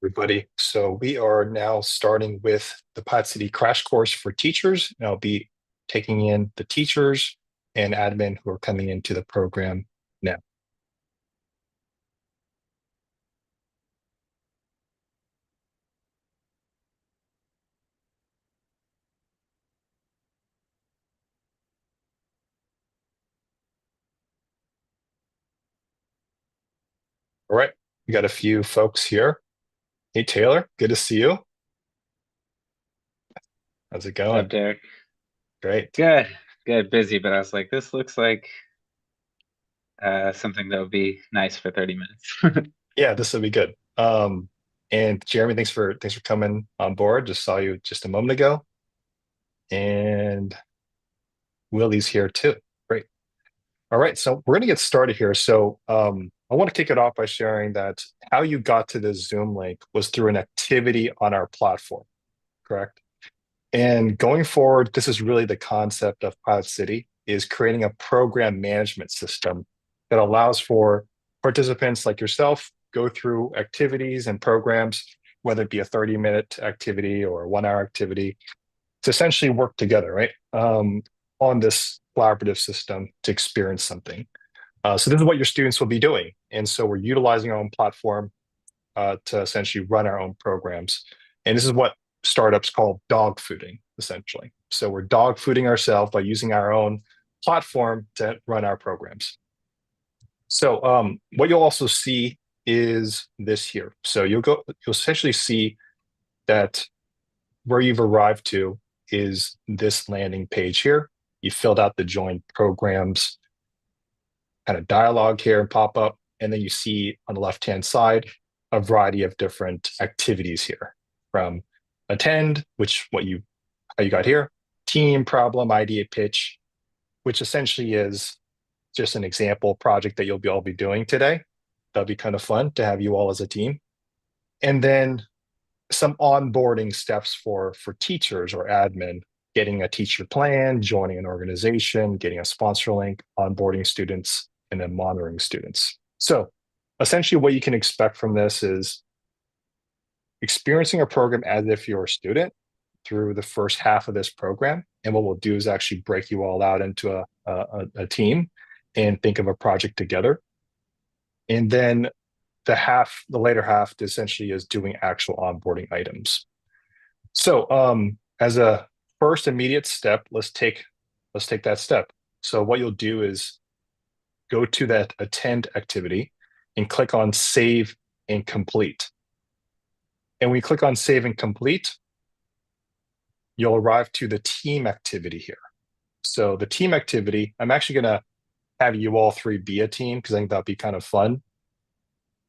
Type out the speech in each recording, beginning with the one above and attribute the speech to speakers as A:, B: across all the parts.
A: Everybody. So we are now starting with the PilotCity crash course for teachers. And I'll be taking in the teachers and admin who are coming into the program now. All right, we got a few folks here. Hey, Taylor, good to see you. How's it
B: What's
A: going?
B: up, Derek?
A: Great.
B: Good, good, busy, but I was like, this looks like something that would be nice for 30 minutes.
A: Yeah, this will be good. And Jeremy, thanks for coming on board. Just saw you just a moment ago. And Willie's here too. Great. All right, so we're going to get started here. So I want to kick it off by sharing that how you got to this Zoom link was through an activity on our platform, correct? And going forward, this is really the concept of PilotCity, is creating a program management system that allows for participants like yourself go through activities and programs, whether it be a 30-minute activity or a 1 hour activity, to essentially work together, right? On this collaborative system to experience something. So this is what your students will be doing. And so we're utilizing our own platform to essentially run our own programs. And this is what startups call dog fooding, essentially. So we're dog fooding ourselves by using our own platform to run our programs. So what you'll also see is this here. So you'll essentially see that where you've arrived to is this landing page here. You filled out the join programs kind of dialogue here and pop up. And then you see on the left-hand side a variety of different activities here, from attend, which how you got here, team, problem, idea, pitch, which essentially is just an example project that you'll all be doing today. That'll be kind of fun to have you all as a team. And then some onboarding steps for teachers or admin, getting a teacher plan, joining an organization, getting a sponsor link, onboarding students, and then monitoring students. So essentially what you can expect from this is experiencing a program as if you're a student through the first half of this program. And what we'll do is actually break you all out into a team and think of a project together. And then the later half essentially is doing actual onboarding items. So as a first immediate step, let's take that step. So what you'll do is go to that attend activity and click on save and complete. And when you click on save and complete, you'll arrive to the team activity here. So the team activity, I'm actually going to have you all three be a team because I think that'd be kind of fun.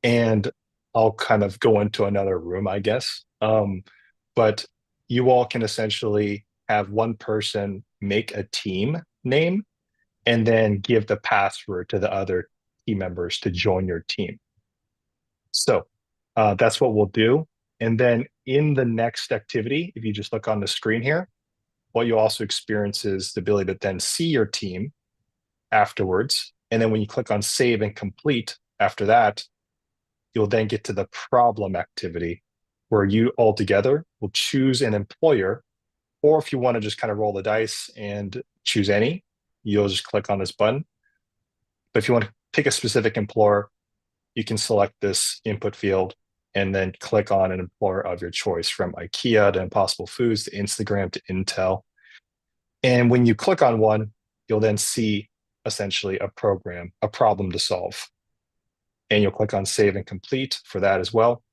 A: And I'll kind of go into another room, I guess. But you all can essentially have one person make a team name and then give the password to the other team members to join your team. So that's what we'll do. And then in the next activity, if you just look on the screen here, what you also experience is the ability to then see your team afterwards. And then when you click on save and complete after that, you'll then get to the problem activity where you all together will choose an employer, or if you want to just kind of roll the dice and choose any, you'll just click on this button. But if you want to pick a specific employer, you can select this input field and then click on an employer of your choice, from IKEA to Impossible Foods to Instagram to Intel. And when you click on one, you'll then see essentially a problem to solve. And you'll click on save and complete for that as well.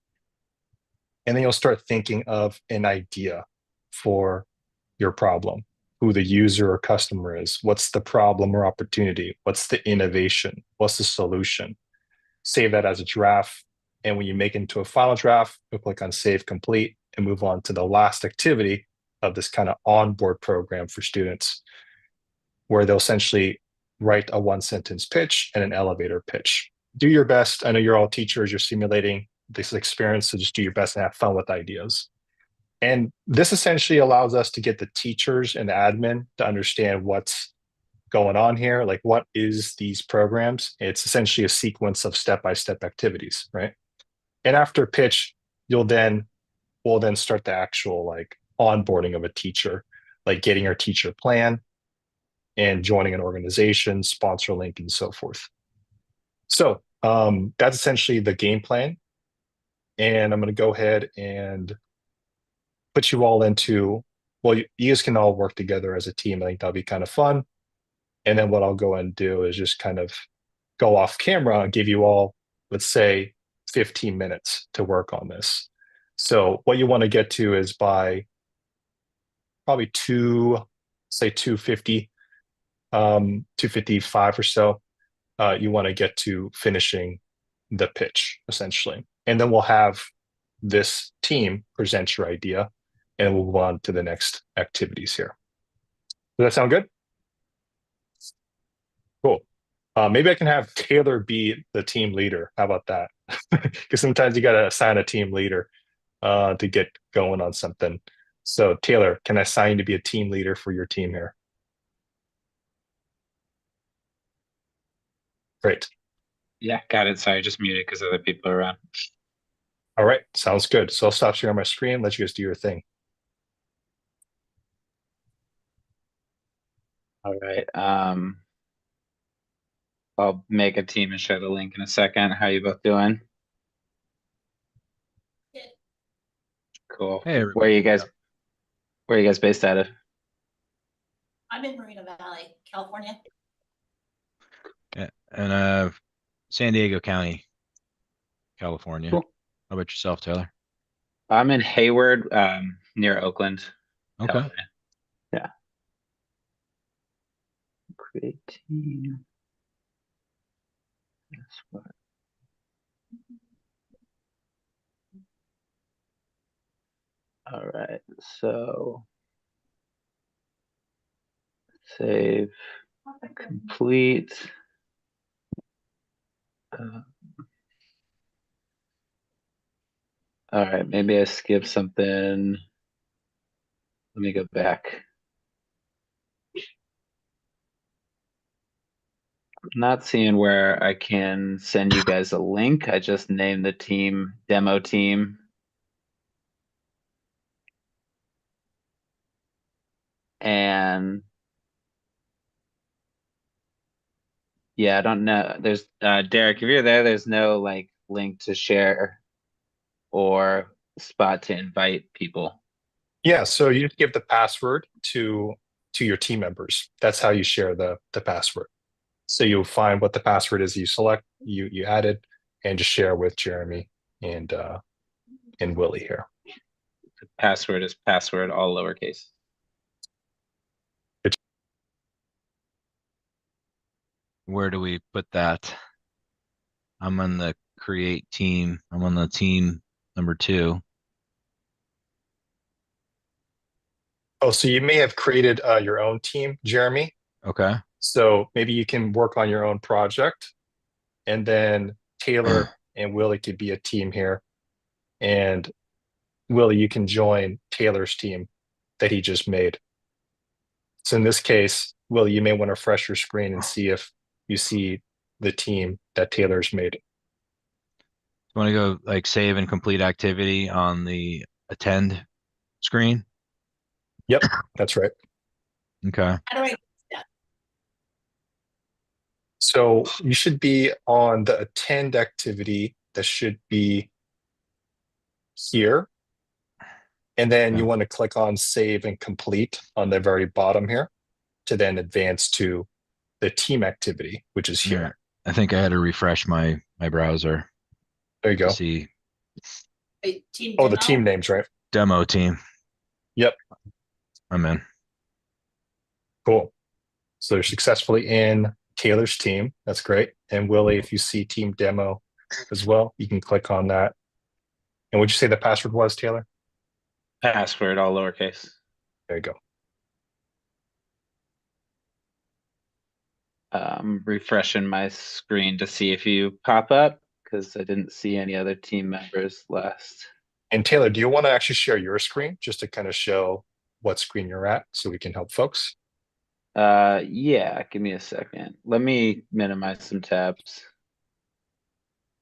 A: And then you'll start thinking of an idea for your problem, who the user or customer is, what's the problem or opportunity, what's the innovation, what's the solution. Save that as a draft. And when you make it into a final draft, you'll click on save complete and move on to the last activity of this kind of onboard program for students, where they'll essentially write a 1-sentence pitch and an elevator pitch. Do your best. I know you're all teachers, you're simulating this experience, so just do your best and have fun with ideas. And this essentially allows us to get the teachers and the admin to understand what's going on here. Like, what is these programs? It's essentially a sequence of step-by-step activities, right? And after pitch, you'll then we'll then start the actual like onboarding of a teacher, like getting our teacher plan and joining an organization, sponsor link, and so forth. So that's essentially the game plan. And I'm going to go ahead and put you all into, well, you guys can all work together as a team. I think that'll be kind of fun. And then what I'll go and do is just kind of go off camera and give you all, let's say, 15 minutes to work on this. So what you want to get to is by probably say 250, 255 or so, you want to get to finishing the pitch essentially. And then we'll have this team present your idea and we'll move on to the next activities here. Does that sound good? Cool. Maybe I can have Taylor be the team leader. How about that? Because sometimes you got to assign a team leader to get going on something. So, Taylor, can I assign you to be a team leader for your team here? Great.
B: Yeah, got it. Sorry, just muted because other people are around.
A: All right. Sounds good. So I'll stop sharing my screen. Let you guys do your thing.
B: All right. I'll make a team and share the link in a second. How you both doing? Cool.
C: Hey,
B: Where are
C: everybody.
B: you guys? Where are you guys based out of?
D: I'm in Marina Valley, California.
C: Yeah, and San Diego County, California.
B: Cool.
C: How about yourself, Taylor?
B: I'm in Hayward, near Oakland,
C: Okay.
B: California. Yeah. Create team. That's what. All right. So save, complete. All right. Maybe I skipped something. Let me go back. Not seeing where I can send you guys a link. I just named the team demo team. And yeah, I don't know. There's Derek, if you're there, there's no like link to share or spot to invite people.
A: Yeah, so you give the password to your team members. That's how you share the password. So you'll find what the password is you select, you add it, and just share with Jeremy and Willie here.
B: The password is password, all lowercase.
C: Where do we put that? I'm on the create team. I'm on the team number 2.
A: Oh, so you may have created your own team, Jeremy.
C: Okay.
A: So maybe you can work on your own project, and then Taylor and Willie could be a team here. And Willie, you can join Taylor's team that he just made. So in this case, Willie, you may want to refresh your screen and see if you see the team that Taylor's made.
C: Want to go like save and complete activity on the attend screen?
A: Yep, that's right.
C: Okay.
D: How do I?
A: So you should be on the attend activity that should be here. And then you want to click on save and complete on the very bottom here to then advance to the team activity, which is here.
C: Yeah. I think I had to refresh my browser
A: There you
C: to
A: go.
C: see
D: Wait, team
A: Oh, the
D: demo?
A: team names, right?
C: demo team.
A: Yep,
C: I'm in.
A: cool. So you're successfully in Taylor's team. That's great. And Willie, if you see team demo as well, you can click on that. And would you say the password was, Taylor?
B: Password, all lowercase.
A: There you go.
B: Refreshing my screen to see if you pop up because I didn't see any other team members last.
A: And Taylor, do you want to actually share your screen just to kind of show what screen you're at so we can help folks?
B: Yeah, give me a second. Let me minimize some tabs.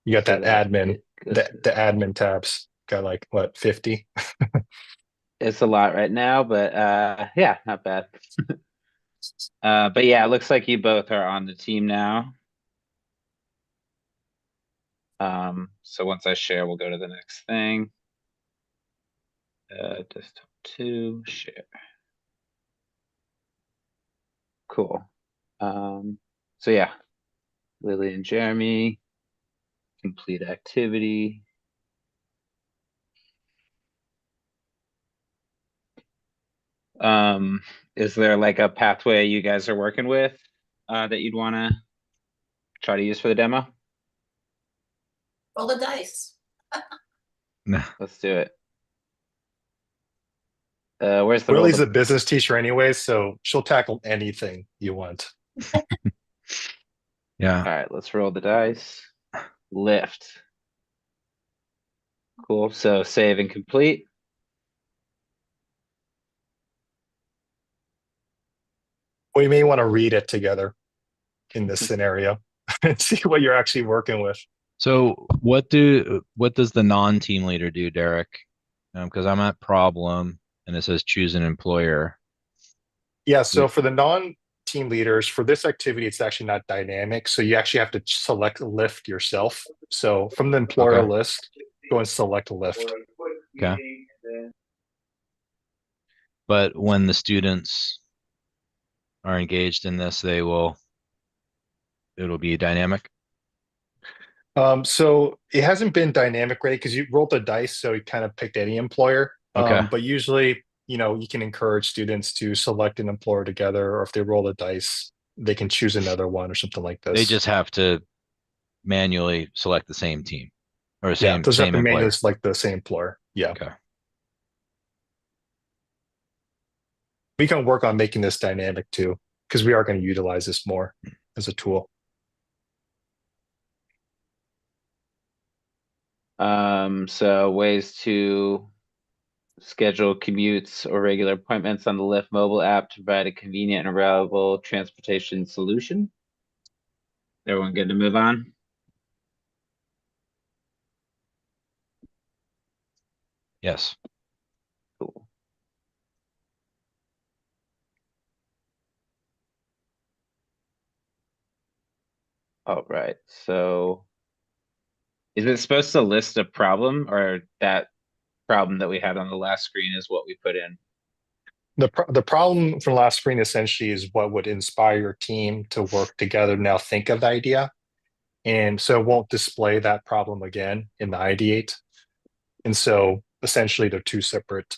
A: You got
B: so
A: that admin,
B: it goes
A: the admin tabs. got like what, 50?
B: It's a lot right now, but yeah, not bad. But yeah, it looks like you both are on the team now. So once I share, we'll go to the next thing. Desktop 2, share. Cool. So yeah, Lily and Jeremy, complete activity. Is there like a pathway you guys are working with that you'd want to try to use for the demo?
D: Roll the dice.
C: No.
B: Let's do it. Where's the roll?
A: Willie's a business teacher anyway, so she'll tackle anything you want.
C: Yeah.
B: All right, let's roll the dice. Lift. Cool. So save and complete.
A: We may want to read it together in this scenario and see what you're actually working with.
C: So what does the non-team leader do, Derek? Because I'm at problem and it says choose an employer.
A: Yeah, so for the non-team leaders, for this activity, it's actually not dynamic. So you actually have to select lift yourself. So from the employer
C: Okay.
A: list, go and select lift.
C: Okay. But when the students are engaged in this, it'll be dynamic.
A: So it hasn't been dynamic, right? Because you rolled the dice, so you kind of picked any employer.
C: Okay.
A: But usually, you can encourage students to select an employer together, or if they roll the dice, they can choose another one or something like
C: They
A: this.
C: just have to manually select the same team or
A: Yeah,
C: same
A: those have to manually
C: employer.
A: select the same employer. Yeah.
C: Okay.
A: We can work on making this dynamic too, because we are going to utilize this more as a tool.
B: So ways to schedule commutes or regular appointments on the Lyft mobile app to provide a convenient and reliable transportation solution. Everyone good to move on?
C: Yes.
B: Cool. All right, so is it supposed to list a problem, or that problem that we had on the last screen is what we put in?
A: The problem from last screen essentially is what would inspire your team to work together now think of the idea. And so it won't display that problem again in the ideate. And so essentially they're two separate,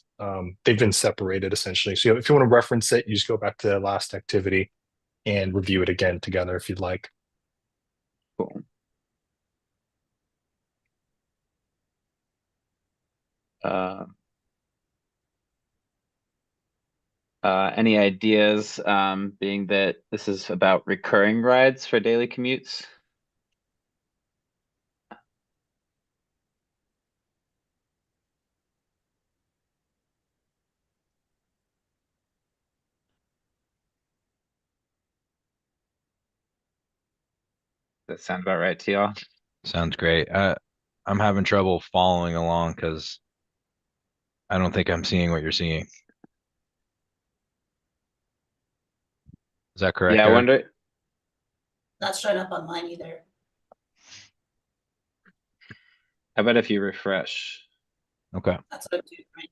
A: they've been separated essentially. So if you want to reference it, you just go back to the last activity and review it again together if you'd like.
B: Cool. Any ideas, being that this is about recurring rides for daily commutes? Does that sound about right to y'all?
C: Sounds great. I'm having trouble following along because I don't think I'm seeing what you're seeing. Is that correct,
B: Yeah, I
C: Derek?
B: wonder.
D: Not showing up on mine either.
B: How about if you refresh?
C: Okay.
D: That's what I'm doing right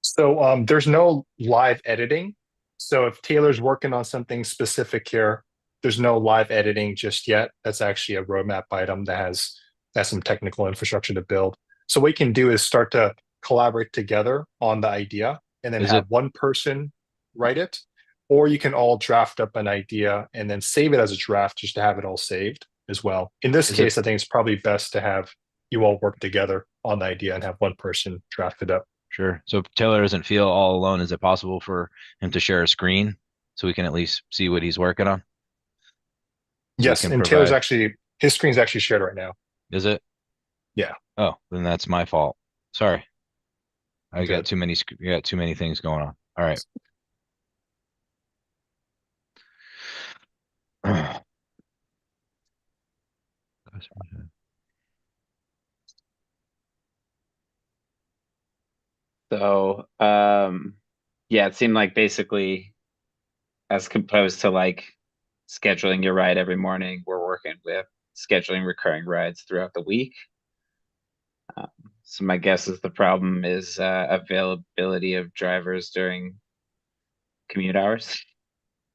A: So there's no live editing. So if Taylor's working on something specific here, there's no live editing just yet. That's actually a roadmap item that has some technical infrastructure to build. So what you can do is start to collaborate together on the idea and then
C: Is it
A: have one person write it, or you can all draft up an idea and then save it as a draft just to have it all saved as well. In this
C: is it
A: case, I think it's probably best to have you all work together on the idea and have one person draft it up.
C: sure? So if Taylor doesn't feel all alone, is it possible for him to share a screen so we can at least see what he's working on? So we
A: Yes,
C: can
A: and Taylor's
C: provide.
A: actually his screen's actually shared right now.
C: Is it?
A: Yeah,
C: Oh, then that's my fault. Sorry. I got
A: good.
C: too many we got too many things going on. All right.
B: So, yeah, it seemed like basically as opposed to like scheduling your ride every morning, we're working with scheduling recurring rides throughout the week. So my guess is the problem is availability of drivers during commute hours.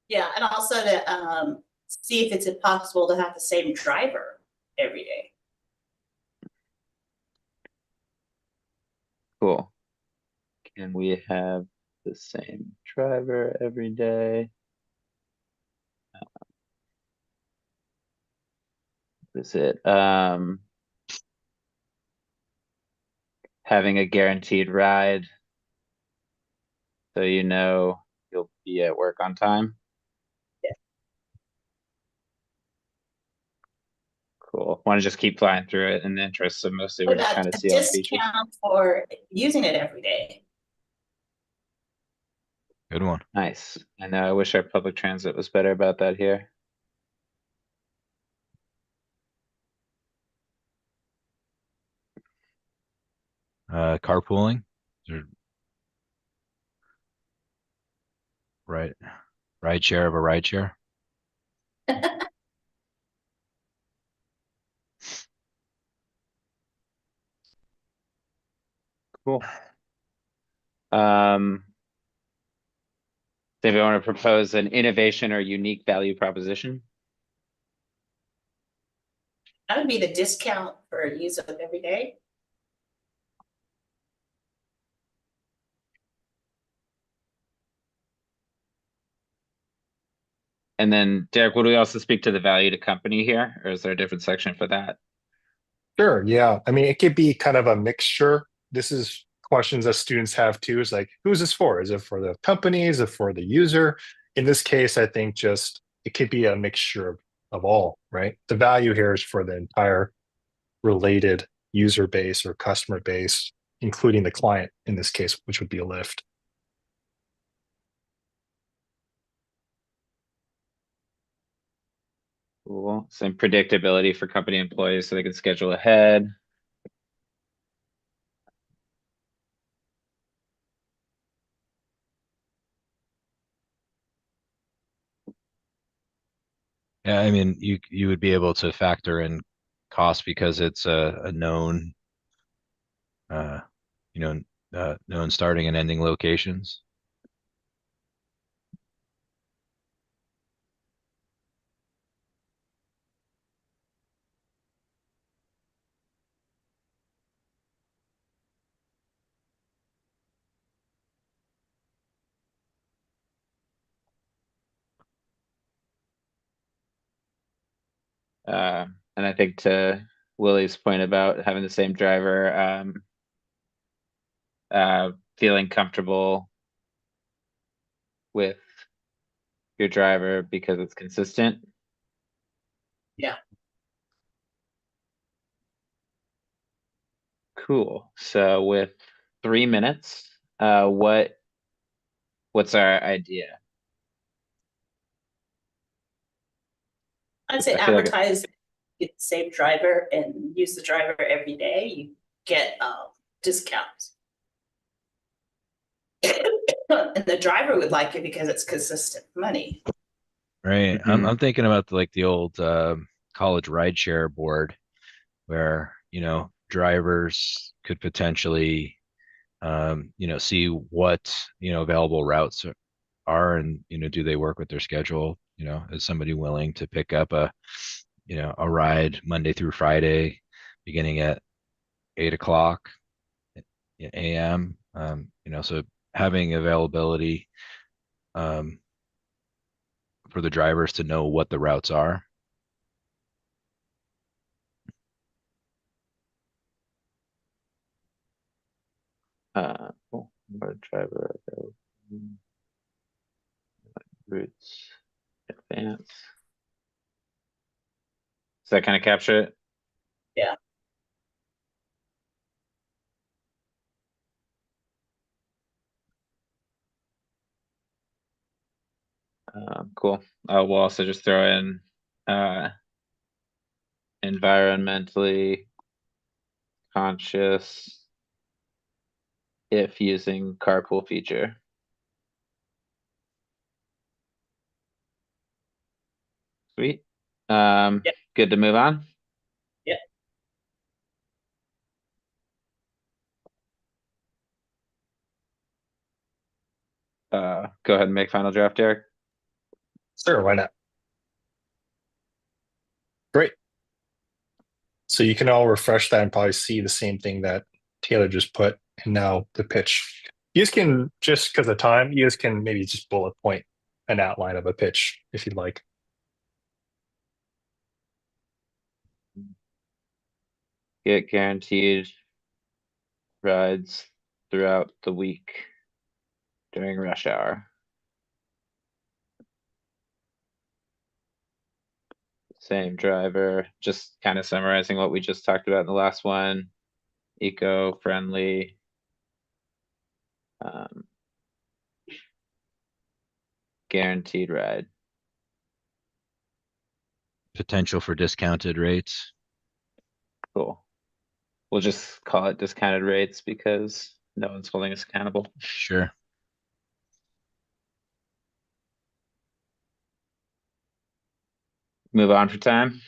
D: Yeah, and also to see if it's possible to have the same driver every day.
B: Cool. Can we have the same driver every day? What is it? Having a guaranteed ride. So you know you'll be at work on time.
D: Yeah.
B: Cool. Want to just keep flying through it in the interest of mostly we're
D: What
B: just
D: about
B: trying to
D: a
B: see all the features.
D: discount for using it every day?
C: Good one.
B: Nice. I know. I wish our public transit was better about that here.
C: Carpooling. Right. Ride share of a ride share.
B: Cool. If you want to propose an innovation or unique value proposition,
D: That would be the discount for use of every day.
B: and then Derek, would we also speak to the value to company here, or is there a different section for that?
A: Sure. Yeah. I mean, it could be kind of a mixture. This is questions that students have too. Is like, who is this for? Is it for the company? Is it for the user? In this case, I think just it could be a mixture of all, right? The value here is for the entire related user base or customer base, including the client in this case, which would be a Lyft.
B: Cool. Some predictability for company employees so they can schedule ahead.
C: Yeah, I mean, you would be able to factor in cost because it's a known, uh, you know, known starting and ending locations.
B: And I think to Willie's point about having the same driver, feeling comfortable with your driver because it's consistent.
D: Yeah.
B: Cool. So with 3 minutes, what's our idea?
D: I'd say
B: I feel like
D: advertise, get the same driver and use the driver every day. You get discounts. And the driver would like it because it's consistent money.
C: Right.
B: Mhm.
C: I'm thinking about like the old college rideshare board where, drivers could potentially see what, available routes are and, do they work with their schedule? Is somebody willing to pick up a ride Monday through Friday beginning at 8 o'clock a.m. So having availability for the drivers to know what the routes are.
B: Cool. More driver routes advance. Does that kind of capture it?
D: Yeah.
B: Cool. We'll also just throw in environmentally conscious if using carpool feature. Sweet.
D: Yep.
B: Good to move on.
D: Yep.
B: Go ahead and make final draft, Derek.
A: Sure, why not? Great. So you can all refresh that and probably see the same thing that Taylor just put, and now the pitch. You guys can, just because of time, you guys can maybe just bullet point an outline of a pitch if you'd like.
B: Get guaranteed rides throughout the week during rush hour. Same driver, just kind of summarizing what we just talked about in the last one. Eco-friendly. Guaranteed ride.
C: Potential for discounted rates.
B: Cool. We'll just call it discounted rates because no one's holding us accountable.
C: Sure.
B: Move on for time.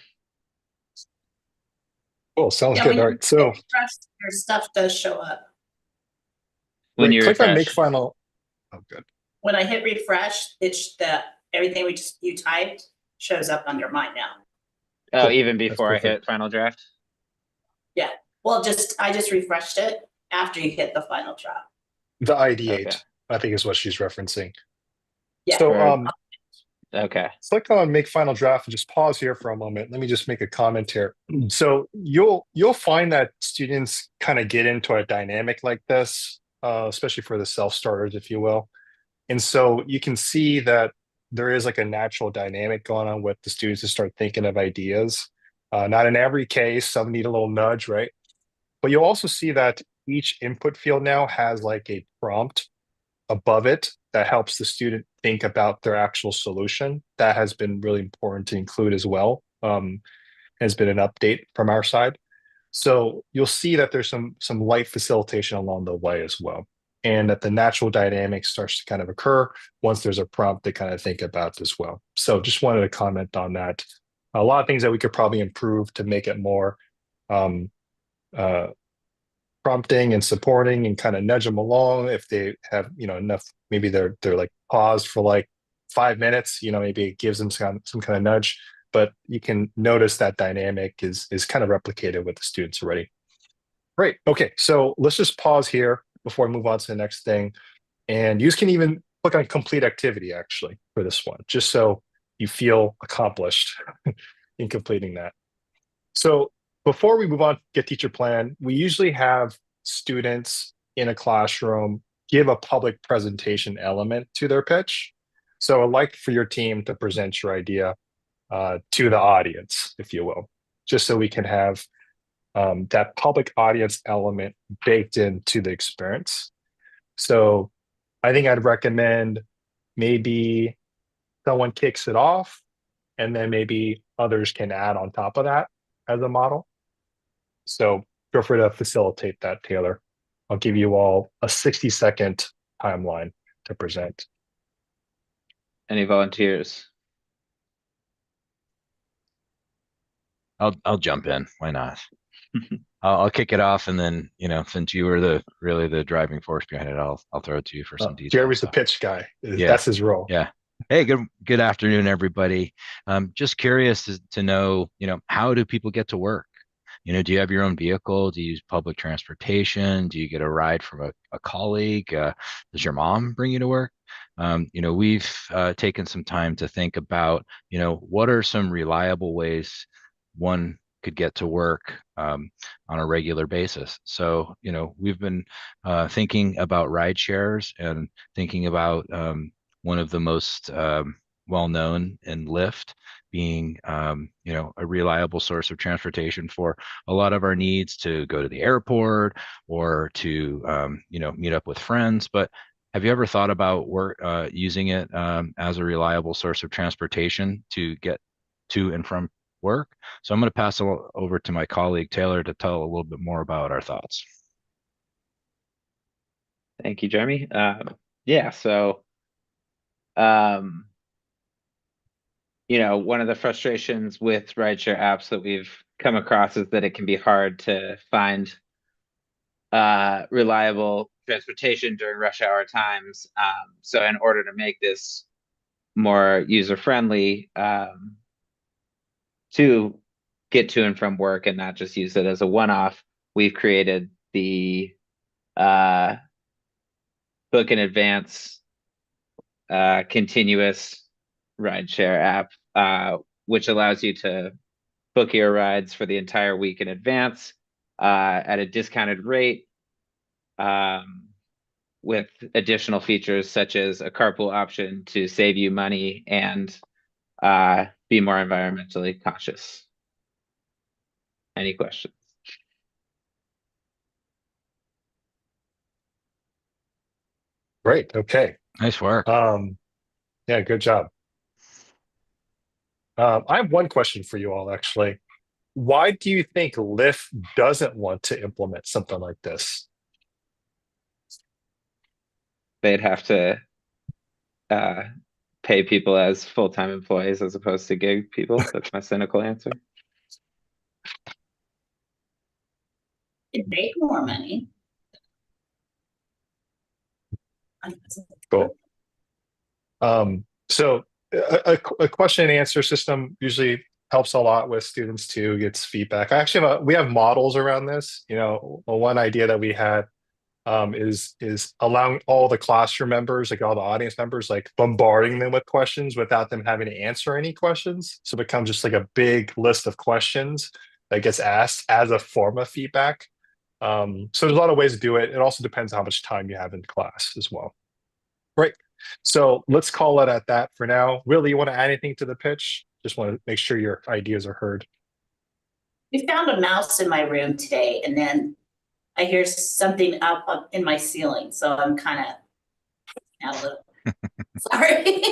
A: Cool, sounds
D: Yeah,
A: good.
D: when
A: All
D: you
A: right, so
D: refresh, your stuff does show up.
B: When
A: wait,
B: you
A: click on make
B: refresh.
A: final. Oh, good.
D: When I hit refresh, it's the everything you typed shows up under mine now.
B: Oh,
A: Cool.
B: even
A: That's
B: before I hit
A: perfect.
B: final draft?
D: Yeah. Well, I just refreshed it after you hit the final drop.
A: The ID8,
B: Okay.
A: I think is what she's referencing.
D: Yeah.
A: So
B: Or- Okay.
A: click on make final draft and just pause here for a moment. Let me just make a comment here. So you'll find that students kind of get into a dynamic like this, especially for the self-starters, if you will. And so you can see that there is like a natural dynamic going on with the students to start thinking of ideas. Not in every case, some need a little nudge, right? But you'll also see that each input field now has like a prompt above it that helps the student think about their actual solution. That has been really important to include as well. Has been an update from our side. So you'll see that there's some light facilitation along the way as well. And that the natural dynamic starts to kind of occur once there's a prompt to kind of think about as well. So just wanted to comment on that. A lot of things that we could probably improve to make it more um, uh, prompting and supporting and kind of nudge them along if they have enough. Maybe they're like paused for like 5 minutes, maybe it gives them some kind of nudge, but you can notice that dynamic is kind of replicated with the students already. Great. Okay, so let's just pause here before we move on to the next thing, and you can even click on complete activity actually for this one, just so you feel accomplished in completing that. So before we move on, get teacher plan, we usually have students in a classroom give a public presentation element to their pitch. So I'd like for your team to present your idea to the audience, if you will, just so we can have that public audience element baked into the experience. So I think I'd recommend maybe someone kicks it off, and then maybe others can add on top of that as a model. So feel free to facilitate that, Taylor. I'll give you all a 60-second timeline to present.
B: Any volunteers?
C: I'll jump in. Why not? I'll kick it off, and then since you were really the driving force behind it, I'll throw it to you for some details.
A: Jeremy's the pitch guy.
C: Yeah.
A: That's his role.
C: Yeah. Hey, good afternoon, everybody. Just curious to know, how do people get to work? Do you have your own vehicle? Do you use public transportation? Do you get a ride from a colleague? Does your mom bring you to work? We've taken some time to think about, what are some reliable ways one could get to work on a regular basis. So, we've been thinking about ride shares and thinking about one of the most well-known in Lyft being, a reliable source of transportation for a lot of our needs to go to the airport or to, meet up with friends. But have you ever thought about using it as a reliable source of transportation to get to and from work? So I'm going to pass it over to my colleague Taylor to tell a little bit more about our thoughts.
B: Thank you, Jeremy. Yeah, so, you know, one of the frustrations with rideshare apps that we've come across is that it can be hard to find reliable transportation during rush hour times. So in order to make this more user-friendly, to get to and from work and not just use it as a one-off, we've created the book in advance continuous rideshare app, which allows you to book your rides for the entire week in advance at a discounted rate, with additional features such as a carpool option to save you money and be more environmentally conscious. Any questions?
A: Great. Okay.
C: Nice work.
A: Yeah, good job. I have one question for you all, actually. Why do you think Lyft doesn't want to implement something like this?
B: They'd have to pay people as full-time employees as opposed to gig people. That's my cynical answer.
D: It'd make more money.
A: Cool. So a question and answer system usually helps a lot with students too, gets feedback. Actually, we have models around this. You know, one idea that we had is allowing all the classroom members, like all the audience members, like bombarding them with questions without them having to answer any questions. So it becomes just like a big list of questions that gets asked as a form of feedback. So there's a lot of ways to do it. It also depends on how much time you have in class as well. Great. So let's call it at that for now. Willie, you want to add anything to the pitch? Just want to make sure your ideas are heard.
D: We found a mouse in my room today, and then I hear something up in my ceiling, so I'm kind of a little sorry.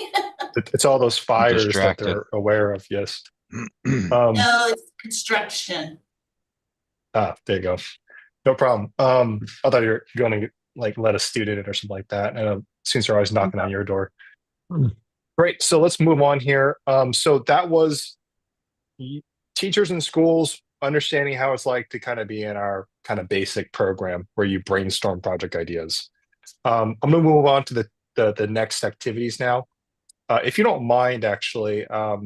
A: It's all those fires that
C: Distracted.
A: they're aware of. Yes.
D: No, it's construction.
A: There you go. No problem. I thought you were going to like let a student in or something like that. Students are always knocking on your door. Great. So let's move on here. So that was teachers in schools understanding how it's like to kind of be in our kind of basic program where you brainstorm project ideas. I'm going to move on to the next activities now. If you don't mind, actually, I'll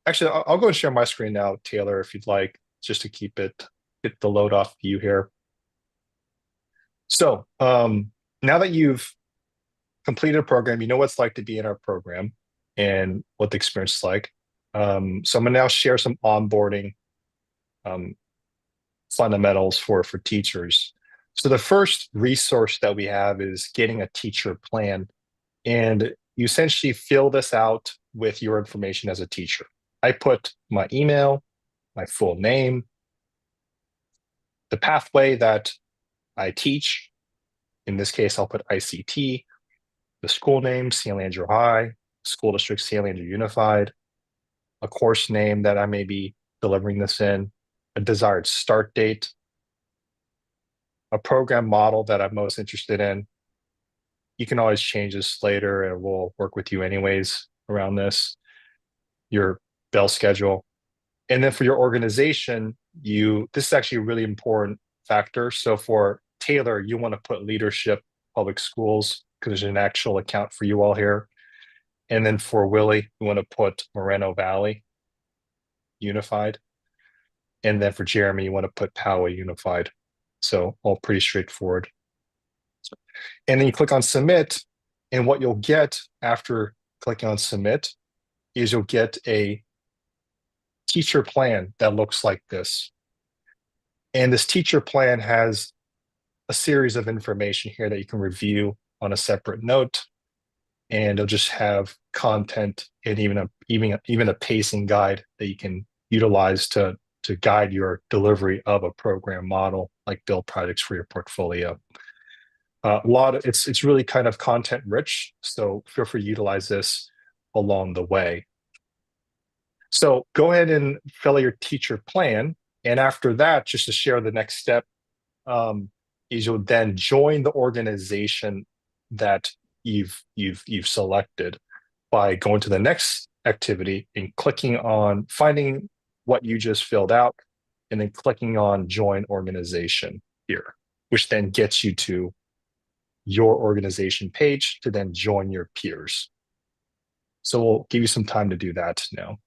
A: go and share my screen now, Taylor, if you'd like, just to get the load off view here. So now that you've completed a program, you know what it's like to be in our program and what the experience is like. So I'm gonna now share some onboarding fundamentals for teachers. So the first resource that we have is getting a teacher plan. And you essentially fill this out with your information as a teacher. I put my email, my full name, the pathway that I teach. In this case, I'll put ICT, the school name, San Leandro High, school district, San Leandro Unified, a course name that I may be delivering this in, a desired start date, a program model that I'm most interested in. You can always change this later and we'll work with you anyways around this, your bell schedule. And then for your organization, this is actually a really important factor. So for Taylor, you want to put leadership public schools because there's an actual account for you all here. And then for Willie, you want to put Moreno Valley Unified. And then for Jeremy, you want to put Poway Unified. So all pretty straightforward. And then you click on submit. And what you'll get after clicking on submit is you'll get a teacher plan that looks like this. And this teacher plan has a series of information here that you can review on a separate note. And it'll just have content and even a pacing guide that you can utilize to guide your delivery of a program model, like build projects for your portfolio. It's really kind of content rich, so feel free to utilize this along the way. So go ahead and fill out your teacher plan, and after that, just to share the next step, is you'll then join the organization that you've selected by going to the next activity and clicking on finding what you just filled out and then clicking on join organization here, which then gets you to your organization page to then join your peers. So we'll give you some time to do that now.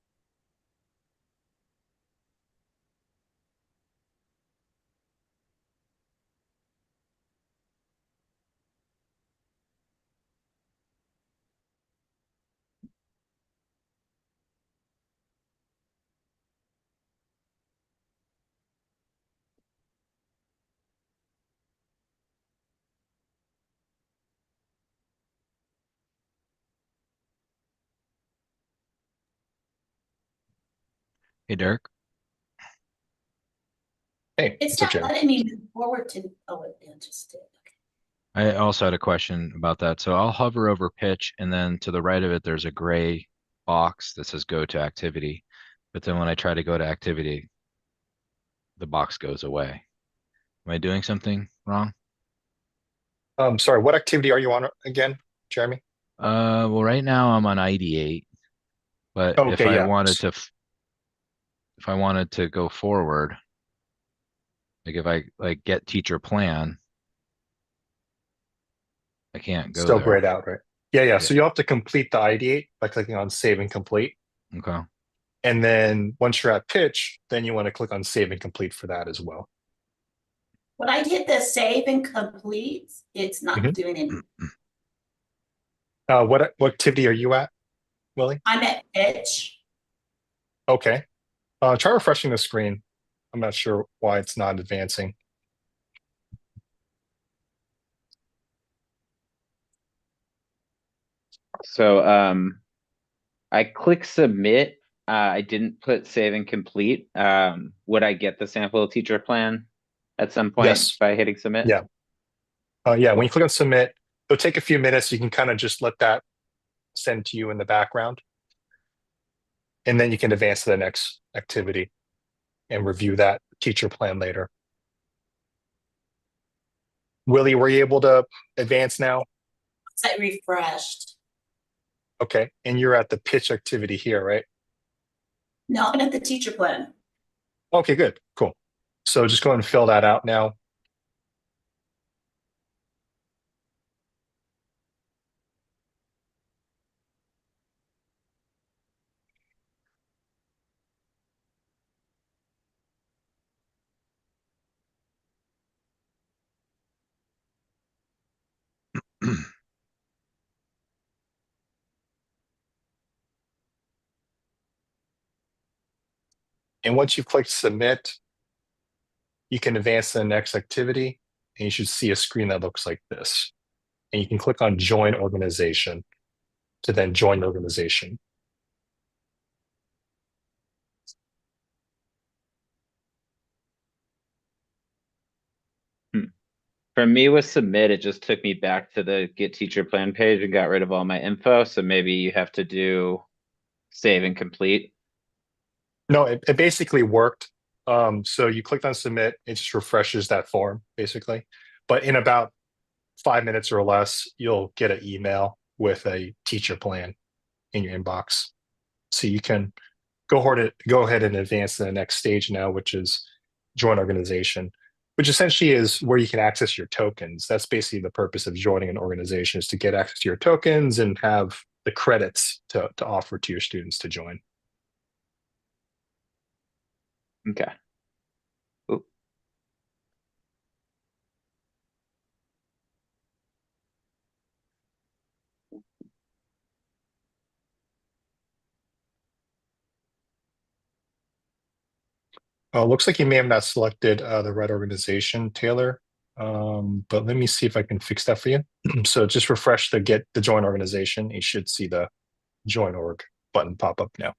C: Hey, Derek.
A: Hey,
D: It's
A: what's up,
D: not
A: Jeremy?
D: letting me move forward to, oh, it just did.
C: I also had a question about that. So I'll hover over pitch, and then to the right of it, there's a gray box that says go to activity. But then when I try to go to activity, the box goes away. Am I doing something wrong?
A: Sorry, what activity are you on again, Jeremy?
C: Well, right now I'm on ideate, but if
A: Okay,
C: I
A: yeah.
C: wanted to, if I wanted to go forward, like if I like get teacher plan, I can't go
A: Still
C: there.
A: grayed out, right? Yeah, yeah.
C: Yeah.
A: So you'll have to complete the ideate by clicking on save and complete.
C: Okay.
A: And then once you're at pitch, then you want to click on save and complete for that as well.
D: When I hit the save and complete, it's not
A: Mhm.
D: doing any.
A: What activity are you at, Willie?
D: I'm at pitch.
A: Okay. Try refreshing the screen. I'm not sure why it's not advancing.
B: So I click submit. I didn't put save and complete. Would I get the sample teacher plan at some point
A: Yes.
B: by hitting submit?
A: Yeah. Yeah. When
B: Cool.
A: you click on submit, it'll take a few minutes. You can kind of just let that send to you in the background. And then you can advance to the next activity and review that teacher plan later. Willie, were you able to advance now?
D: I refreshed.
A: Okay. And you're at the pitch activity here, right?
D: No, I'm at the teacher plan.
A: Okay, good. Cool. So just go ahead and fill that out now. And once you've clicked submit, you can advance to the next activity and you should see a screen that looks like this. And you can click on join organization to then join the organization.
B: For me with submit, it just took me back to the get teacher plan page and got rid of all my info. So maybe you have to do save and complete.
A: No, it basically worked. So you clicked on submit, it just refreshes that form basically. But in about 5 minutes or less, you'll get an email with a teacher plan in your inbox. So you can go ahead and advance to the next stage now, which is join organization, which essentially is where you can access your tokens. That's basically the purpose of joining an organization, is to get access to your tokens and have the credits to offer to your students to join.
B: Okay. Oop.
A: Looks like you may have not selected the right organization, Taylor. But let me see if I can fix that for you. So just refresh the get the join organization. You should see the join org button pop up now.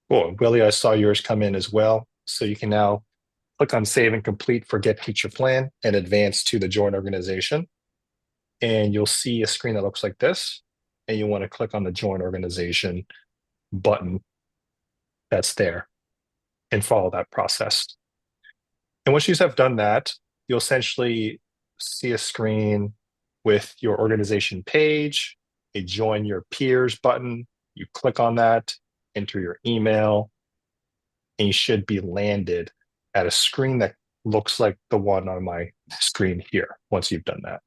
A: Cool. Willie, I saw yours come in as well. So you can now click on Save and Complete for Get Teacher Plan and advance to the Join Organization. And you'll see a screen that looks like this. And you want to click on the Join Organization button that's there and follow that process. And once you have done that, you'll essentially see a screen with your organization page, a Join Your Peers button. You click on that, enter your email, and you should be landed at a screen that looks like the one on my screen here once you've done that.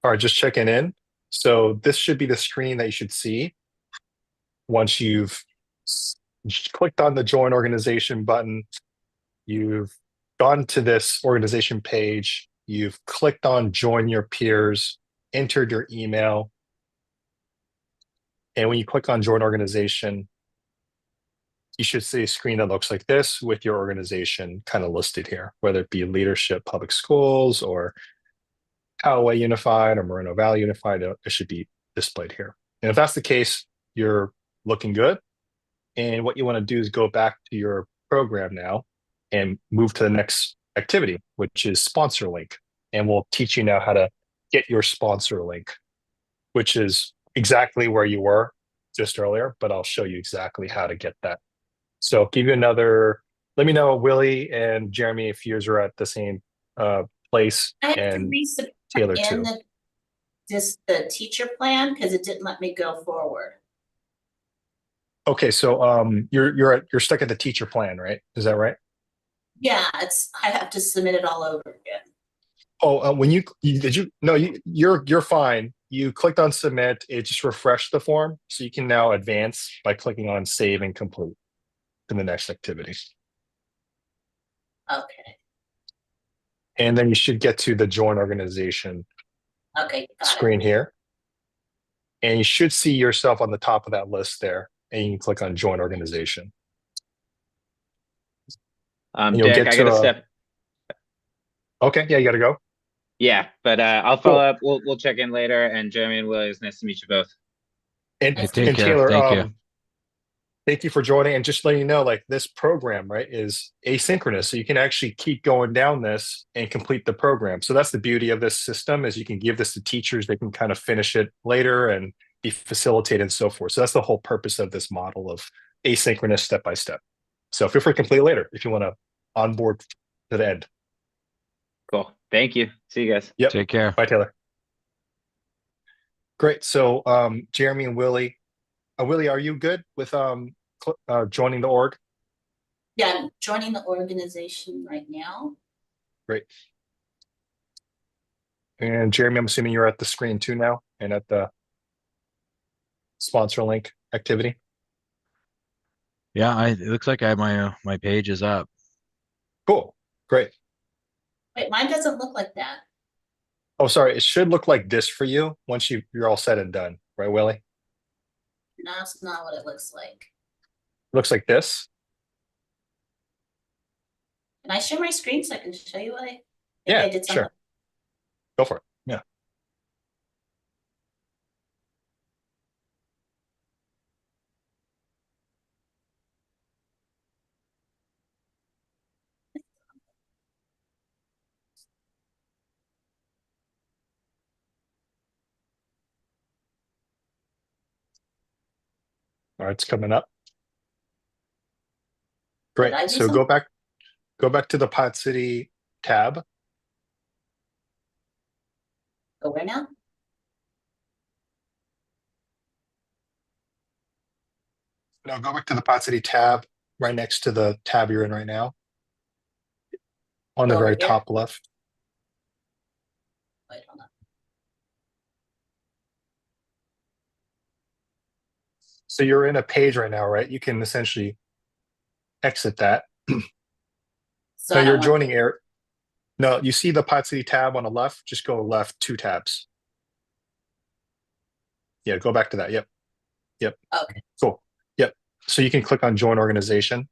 A: All right, just checking in. So this should be the screen that you should see once you've clicked on the Join Organization button. You've gone to this organization page. You've clicked on Join Your Peers, entered your email. And when you click on Join Organization, you should see a screen that looks like this with your organization kind of listed here, whether it be Leadership Public Schools or Callaway Unified or Moreno Valley Unified. It should be displayed here. And if that's the case, you're looking good. And what you want to do is go back to your program now and move to the next activity, which is sponsor link. And we'll teach you now how to get your sponsor link, which is exactly where you were just earlier, but I'll show you exactly how to get that. So I'll give you another, let me know, Willie and Jeremy, if yours are at the same place,
D: I have to
A: and
D: resubmit
A: Taylor
D: in
A: too.
D: the teacher plan because it didn't let me go forward.
A: Okay, so you're stuck at the teacher plan, right? Is that right?
D: Yeah, I have to submit it all over again.
A: Oh, when you did you no you're fine. You clicked on submit, it just refreshed the form, so you can now advance by clicking on save and complete to the next activity.
D: Okay.
A: And then you should get to the join organization
D: Okay, got
A: screen here. And you should see yourself on the top of that list there, and you can click on join organization. And you'll
B: Dick,
A: get
B: I
A: to
B: gotta step.
A: Okay, yeah, you gotta go.
B: Yeah, but I'll
A: Cool.
B: follow up. We'll check in later. And Jeremy and Willie, it's nice to meet you both.
A: And,
D: Nice
C: Take
A: and
C: care.
A: Taylor,
C: Thank you.
A: thank you for joining. And just letting you know, like this program, right, is asynchronous. So you can actually keep going down this and complete the program. So that's the beauty of this system, is you can give this to teachers. They can kind of finish it later and be facilitated and so forth. So that's the whole purpose of this model of asynchronous step by step. So feel free to complete later if you want to onboard to the end.
B: Cool. Thank you. See you guys.
A: Yep.
C: Take care.
A: Bye, Taylor. Great. So Jeremy and Willie, Willie, are you good with joining the org?
D: Yeah, I'm joining the organization right now.
A: Great. And Jeremy, I'm assuming you're at the screen too now and at the sponsor link activity.
C: Yeah, it looks like I have my page is up.
A: Cool. Great.
D: Wait, mine doesn't look like that.
A: Oh, sorry. It should look like this for you once you're all said and done, right, Willie?
D: No, it's not what it looks like.
A: Looks like this.
D: Can I share my screen so I can show you what maybe
A: Yeah,
D: I did something?
A: sure. Go for it. Yeah. All right, it's coming up. Great.
D: Did I do
A: So
D: something?
A: go back to the PilotCity tab.
D: Go where now?
A: No, go back to the PilotCity tab right next to the tab you're in right now. on the
D: Over
A: very
D: here?
A: top left.
D: Wait, hold on.
A: So you're in a page right now, right? You can essentially exit that.
D: So
A: Now
D: I
A: you're
D: don't want,
A: joining air. No, you see the PilotCity tab on the left? Just go left 2 tabs. Yeah, go back to that. Yep. Yep.
D: okay,
A: Cool. Yep. So you can click on join organization.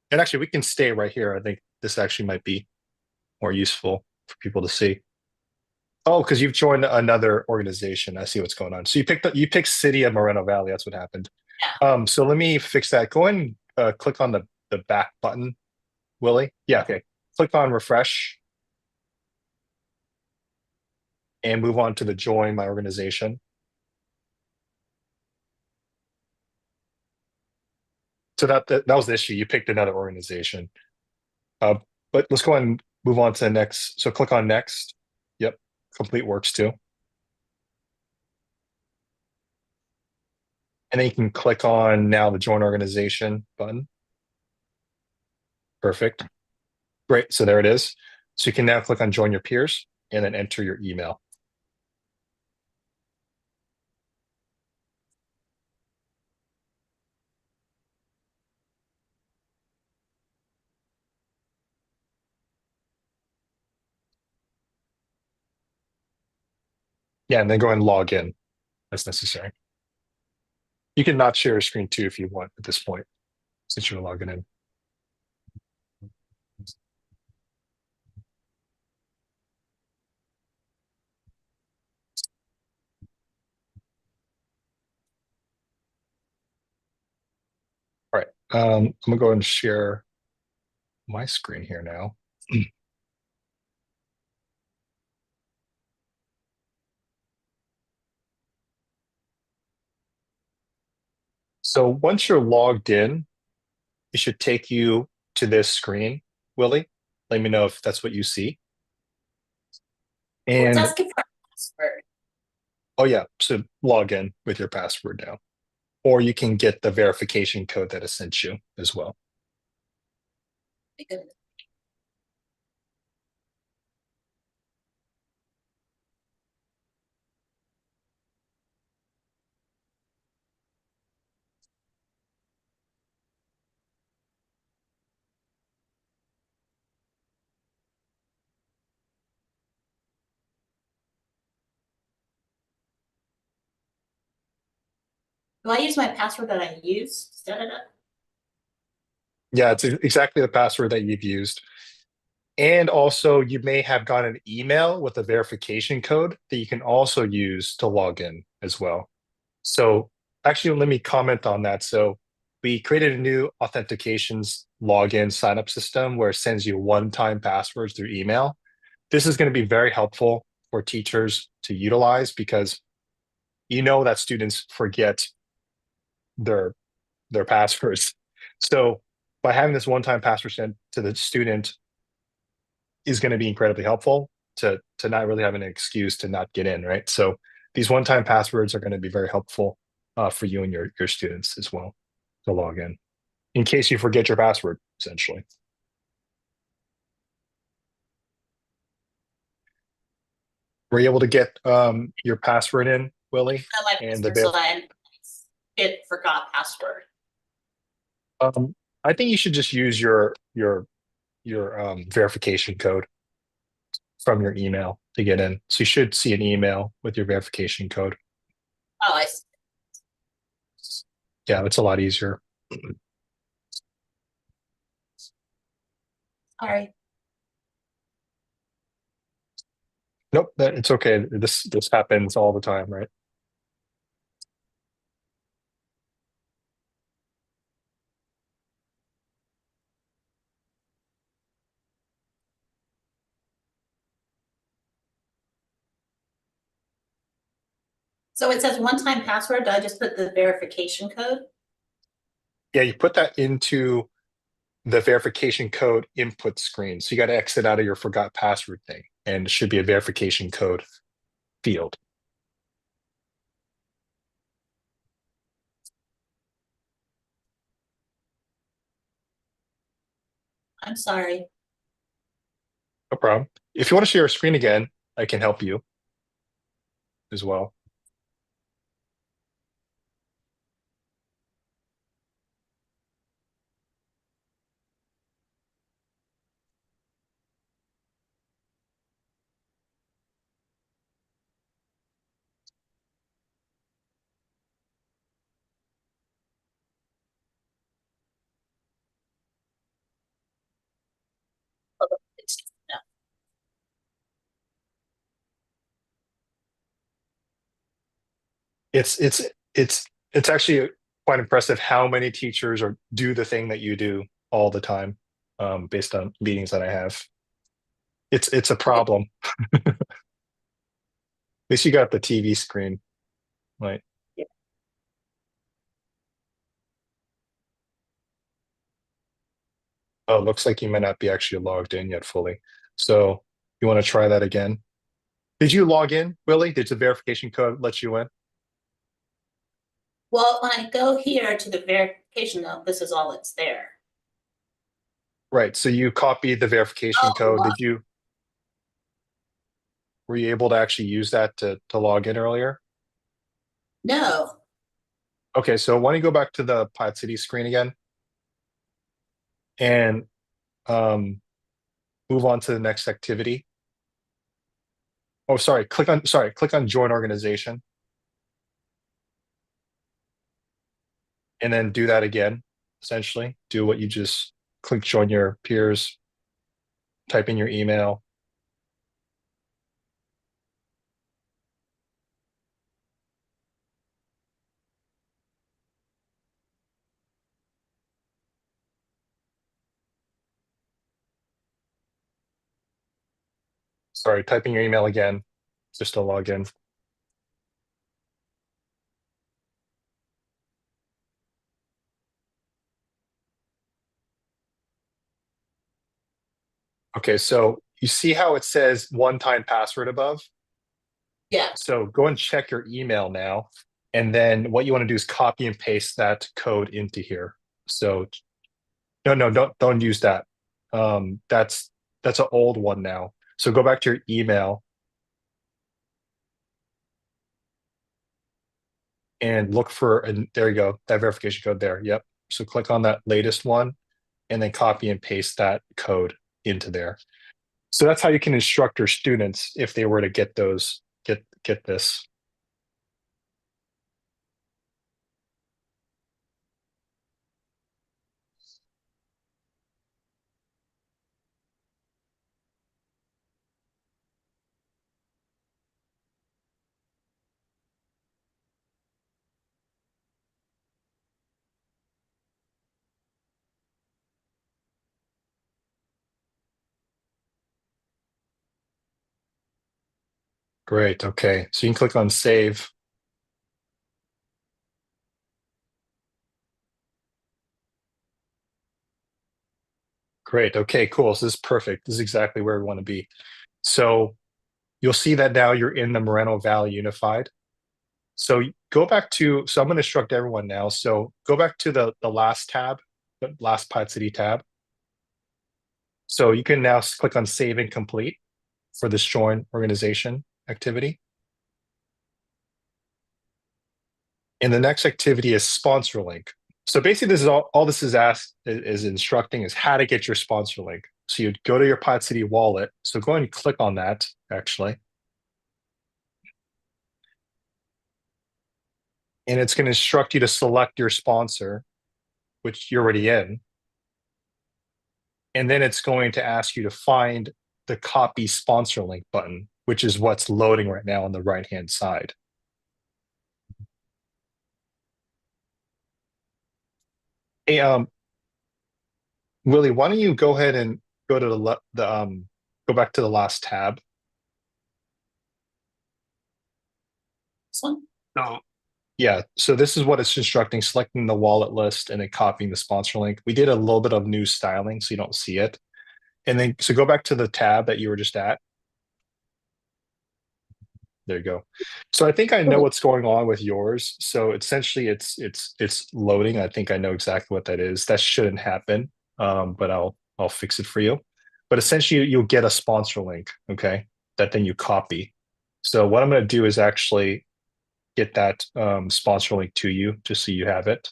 A: And actually, we can stay right here. I think this actually might be more useful for people to see. Oh, because you've joined another organization. I see what's going on. So you picked City of Moreno Valley. That's what happened.
D: yeah.
A: So let me fix that. Go and click on the back button, Willie. Yeah, okay. Click on refresh and move on to the join my organization. So that was the issue. You picked another organization. Uh, but let's go ahead and move on to the next. So click on next. Yep. Complete works too. And then you can click on now the join organization button. Perfect. Great. So there it is. So you can now click on join your peers and then enter your email. Yeah, and then go and log in as necessary. You can not share a screen too if you want at this point, since you're logging in. All right. I'm gonna go and share my screen here now. So once you're logged in, it should take you to this screen, Willie. Let me know if that's what you see.
D: Well, it's
A: And
D: asking for a password.
A: oh yeah, so log in with your password now. Or you can get the verification code that is sent you as well.
D: My goodness. Do I use my password that I used to set it up?
A: Yeah, it's exactly the password that you've used. And also, you may have gotten an email with a verification code that you can also use to log in as well. So, actually, let me comment on that. So, we created a new authentications login sign up system where it sends you one-time passwords through email. This is going to be very helpful for teachers to utilize because you know that students forget their passwords. So, by having this one-time password sent to the student is going to be incredibly helpful to not really have an excuse to not get in, right? So these one-time passwords are going to be very helpful for you and your students as well to log in case you forget your password, essentially. Were you able to get your password in, Willie?
D: Not my
A: And
D: password, so I forgot password.
A: I think you should just use your verification code from your email to get in. So you should see an email with your verification code.
D: Oh, I see.
A: Yeah, it's a lot easier.
D: Sorry.
A: Nope, it's okay. This happens all the time, right?
D: So it says one-time password. Do I just put the verification code?
A: Yeah, you put that into the verification code input screen. So you got to exit out of your forgot password thing, and it should be a verification code field.
D: I'm sorry.
A: No problem. If you want to share your screen again, I can help you as well.
D: No.
A: It's it's it's actually quite impressive how many teachers do the thing that you do all the time, based on meetings that I have. It's a problem. At least you got the TV screen, right?
D: Yeah.
A: Oh, looks like you might not be actually logged in yet fully. So you want to try that again? Did you log in, Willie? Did the verification code let you in?
D: Well, when I go here to the verification note, this is all that's there.
A: Right. So you copied the verification code. Were you able to actually use that to log in earlier?
D: No.
A: Okay, so why don't you go back to the PilotCity screen again and um, move on to the next activity. Oh, click on join organization and then do that again, essentially. Do what you just click join your peers, type in your email. Sorry, type in your email again, just to log in. Okay, so you see how it says one-time password above?
D: Yeah.
A: So go and check your email now. And then what you want to do is copy and paste that code into here. So no, don't use that. That's an old one now. So go back to your email and look for, and there you go, that verification code there. Yep. So click on that latest one and then copy and paste that code into there. So that's how you can instruct your students if they were to get get this. Great. Okay. So you can click on save. Great. Okay, cool. So this is perfect. This is exactly where we want to be. So you'll see that now you're in the Moreno Valley Unified. So go back to, so I'm going to instruct everyone now. So go back to the last tab, the last PilotCity tab. So you can now click on save and complete for this join organization activity. And the next activity is sponsor link. So basically this is all this is asked is instructing is how to get your sponsor link. So you'd go to your PilotCity wallet. So go ahead and click on that actually. And it's going to instruct you to select your sponsor, which you're already in. And then it's going to ask you to find the copy sponsor link button, which is what's loading right now on the right-hand side. Hey, Willie, why don't you go ahead and go to go back to the last tab.
D: This one?
A: So yeah, so this is what it's instructing, selecting the wallet list and then copying the sponsor link. We did a little bit of new styling so you don't see it. And then, so go back to the tab that you were just at. There you go. So I think I know what's going on with yours. So essentially it's loading. I think I know exactly what that is. That shouldn't happen. But I'll fix it for you. but essentially you'll get a sponsor link, okay, that then you copy. So what I'm going to do is actually get that sponsor link to you just so you have it.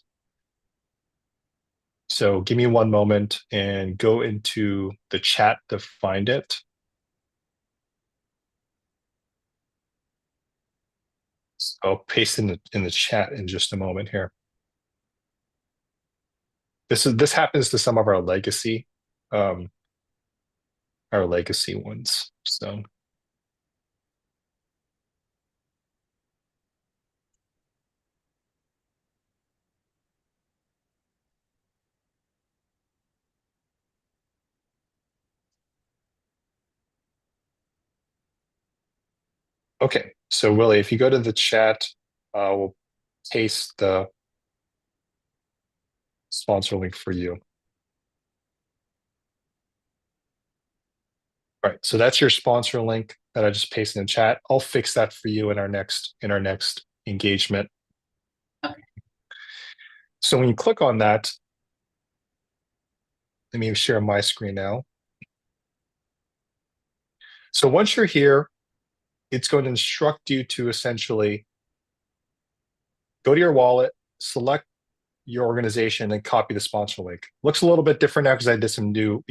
A: So give me one moment and go into the chat to find it. So I'll paste in the chat in just a moment here. This happens to some of our legacy ones. So okay, so Willie, if you go to the chat, we'll paste the sponsor link for you. All right, so that's your sponsor link that I just pasted in the chat. I'll fix that for you in our next engagement.
D: Okay.
A: So when you click on that, let me share my screen now. So once you're here, it's going to instruct you to essentially go to your wallet, select your organization, and copy the sponsor link. Looks a little bit different now because we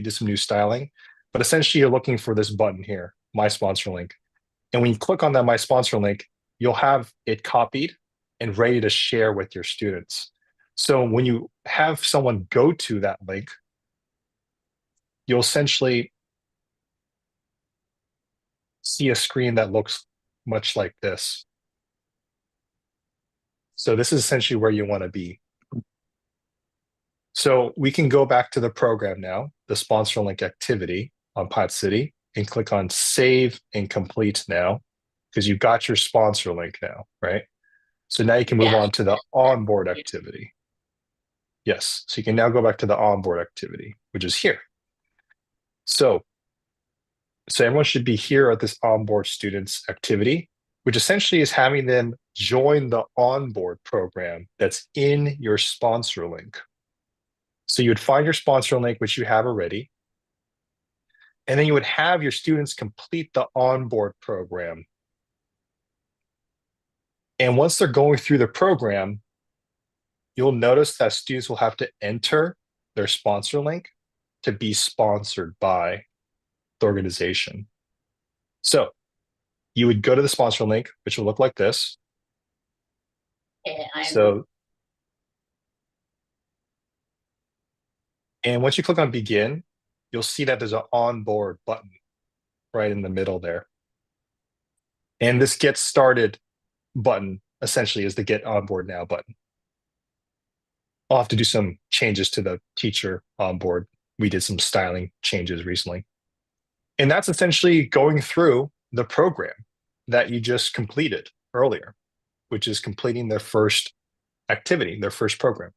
A: did some new styling, but essentially you're looking for this button here, my sponsor link. And when you click on that my sponsor link, you'll have it copied and ready to share with your students. So when you have someone go to that link, you'll essentially see a screen that looks much like this. So this is essentially where you want to be. So we can go back to the program now, the sponsor link activity on PilotCity, and click on save and complete now, because you've got your sponsor link now, right? So now you can move on to the onboard activity. Yes, so you can now go back to the onboard activity, which is here. So everyone should be here at this onboard students activity, which essentially is having them join the onboard program that's in your sponsor link. So you would find your sponsor link, which you have already, and then you would have your students complete the onboard program. And once they're going through the program, you'll notice that students will have to enter their sponsor link to be sponsored by the organization. So you would go to the sponsor link, which will look like this. And once you click on begin, you'll see that there's an onboard button right in the middle there. And this get started button essentially is the get onboard now button. I'll have to do some changes to the teacher onboard. We did some styling changes recently. And that's essentially going through the program that you just completed earlier, which is completing their first activity, their first program.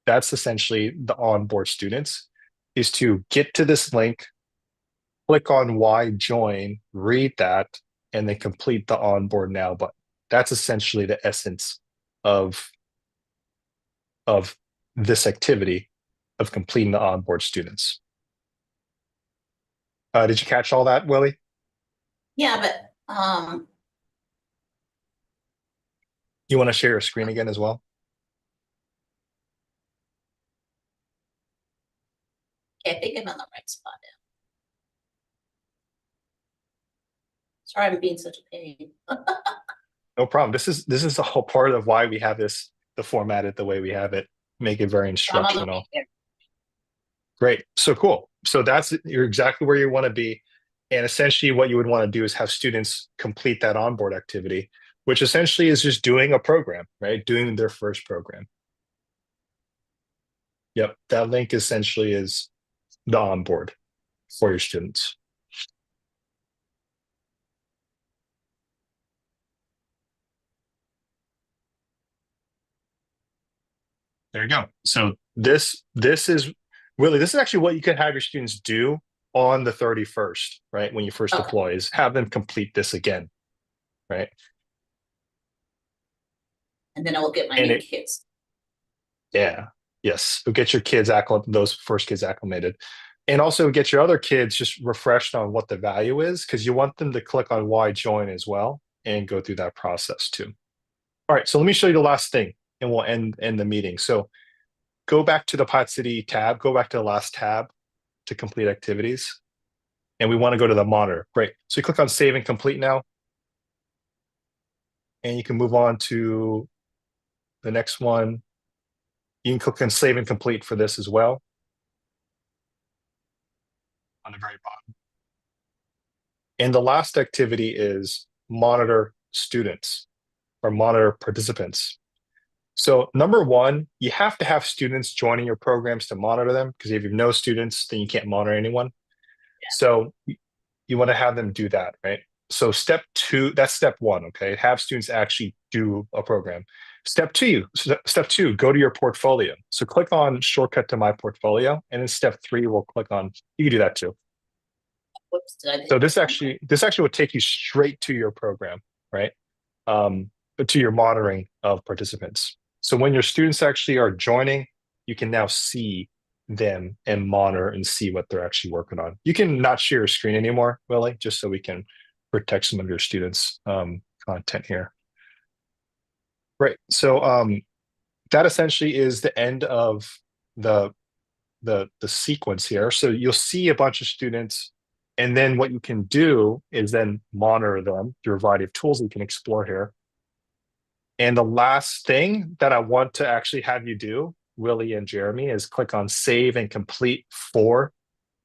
A: That's essentially the onboard students, is to get to this link, click on why join, read that, and then complete the onboard now button. That's essentially the essence of this activity of completing the onboard students. Did you catch all that, Willie?
D: Yeah, but
A: you want to share your screen again as well?
D: I think I'm on the right spot now. Sorry, I'm being such a pain.
A: No problem. This is the whole part of why we have this, the formatted the way we have it, make it very instructional. Great. So cool. So you're exactly where you want to be. And essentially what you would want to do is have students complete that onboard activity, which essentially is just doing a program, right? Doing their first program. Yep. That link essentially is the onboard for your students. There you go. So this is really, this is actually what you can have your students do on the 31st, right? When you first deploy, is have them complete this again, right?
D: And then I will get my new kids.
A: Yeah. Yes. You'll get your kids those first kids acclimated. And also get your other kids just refreshed on what the value is, because you want them to click on why join as well and go through that process too. All right, so let me show you the last thing and we'll end the meeting. So go back to the PilotCity tab, go back to the last tab to complete activities. And we want to go to the monitor. Great. So you click on save and complete now. And you can move on to the next one. You can click on save and complete for this as well. On the very bottom. And the last activity is monitor students or monitor participants. So number one, you have to have students joining your programs to monitor them, because if you have no students, then you can't monitor anyone. Yeah. So you want to have them do that, right? So step two, that's step one, okay? Have students actually do a program. Step two, go to your portfolio. So click on shortcut to my portfolio, and then step three, we'll click on, you can do that too. Whoops, so this actually will take you straight to your program, right? To your monitoring of participants. So when your students actually are joining, you can now see them and monitor and see what they're actually working on. You can not share your screen anymore, Willie, just so we can protect some of your students' content here. Right. So that essentially is the end of the sequence here. So you'll see a bunch of students, and then what you can do is then monitor them through a variety of tools that you can explore here. And the last thing that I want to actually have you do, Willie and Jeremy, is click on save and complete for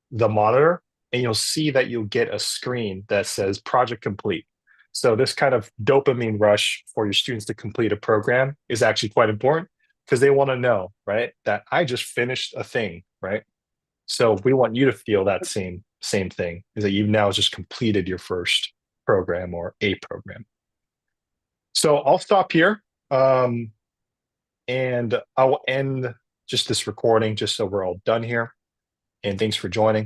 A: the monitor, and you'll see that you'll get a screen that says project complete. So this kind of dopamine rush for your students to complete a program is actually quite important, because they want to know, right, that I just finished a thing, right? So we want you to feel that same thing, is that you've now just completed your first program or a program. So I'll stop here, and I will end just this recording just so we're all done here. And thanks for joining.